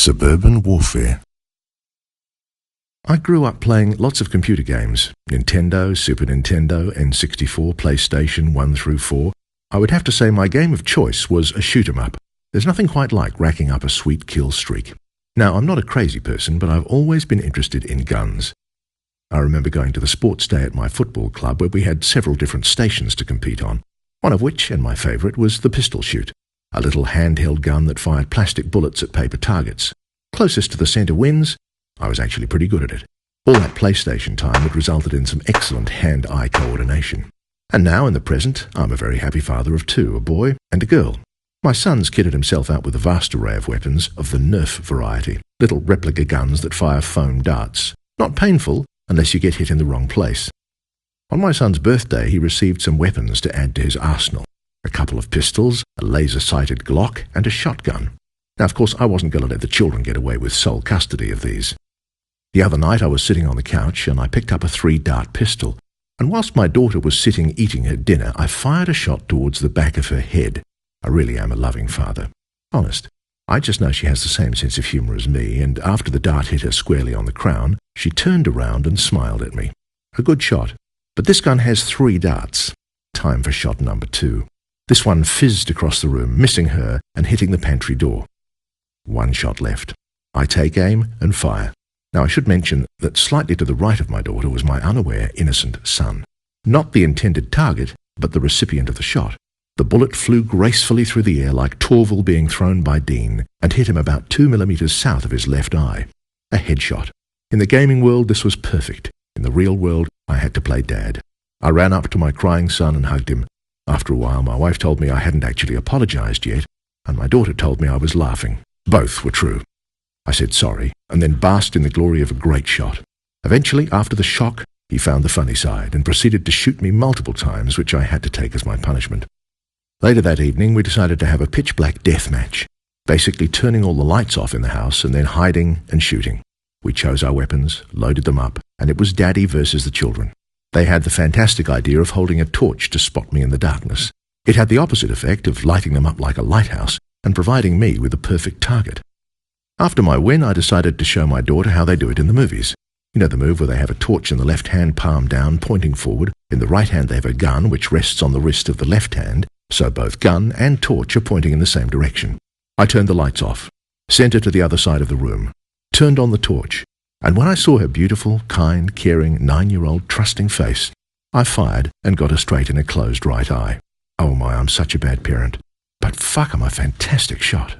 Suburban warfare. I grew up playing lots of computer games, Nintendo, Super Nintendo, N64, PlayStation 1 through 4. I would have to say my game of choice was a shoot-'em-up. There's nothing quite like racking up a sweet kill streak. Now, I'm not a crazy person, but I've always been interested in guns. I remember going to the sports day at my football club where we had several different stations to compete on, one of which, and my favourite, was the pistol shoot, a little handheld gun that fired plastic bullets at paper targets. Closest to the centre wins. I was actually pretty good at it. All that PlayStation time had resulted in some excellent hand-eye coordination. And now, in the present, I'm a very happy father of two, a boy and a girl. My son's kitted himself out with a vast array of weapons of the Nerf variety, little replica guns that fire foam darts. Not painful, unless you get hit in the wrong place. On my son's birthday, he received some weapons to add to his arsenal. A couple of pistols, a laser-sighted Glock, and a shotgun. Now, of course, I wasn't going to let the children get away with sole custody of these. The other night I was sitting on the couch and I picked up a 3-dart pistol, and whilst my daughter was sitting eating her dinner, I fired a shot towards the back of her head. I really am a loving father. Honest. I just know she has the same sense of humour as me, and after the dart hit her squarely on the crown, she turned around and smiled at me. A good shot. But this gun has 3 darts. Time for shot number 2. This one fizzed across the room, missing her and hitting the pantry door. 1 shot left. I take aim and fire. Now, I should mention that slightly to the right of my daughter was my unaware, innocent son. Not the intended target, but the recipient of the shot. The bullet flew gracefully through the air like Torval being thrown by Dean and hit him about 2 millimeters south of his left eye. A headshot. In the gaming world, this was perfect. In the real world, I had to play dad. I ran up to my crying son and hugged him. After a while, my wife told me I hadn't actually apologized yet, and my daughter told me I was laughing. Both were true. I said sorry, and then basked in the glory of a great shot. Eventually, after the shock, he found the funny side and proceeded to shoot me multiple times, which I had to take as my punishment. Later that evening, we decided to have a pitch-black deathmatch, basically turning all the lights off in the house and then hiding and shooting. We chose our weapons, loaded them up, and it was Daddy versus the children. They had the fantastic idea of holding a torch to spot me in the darkness. It had the opposite effect of lighting them up like a lighthouse and providing me with a perfect target. After my win, I decided to show my daughter how they do it in the movies. You know the move where they have a torch in the left hand, palm down, pointing forward. In the right hand they have a gun which rests on the wrist of the left hand, so both gun and torch are pointing in the same direction. I turned the lights off, sent her to the other side of the room, turned on the torch, and when I saw her beautiful, kind, caring, 9-year-old trusting face, I fired and got her straight in a closed right eye. Oh my, I'm such a bad parent. But fuck, I'm a fantastic shot.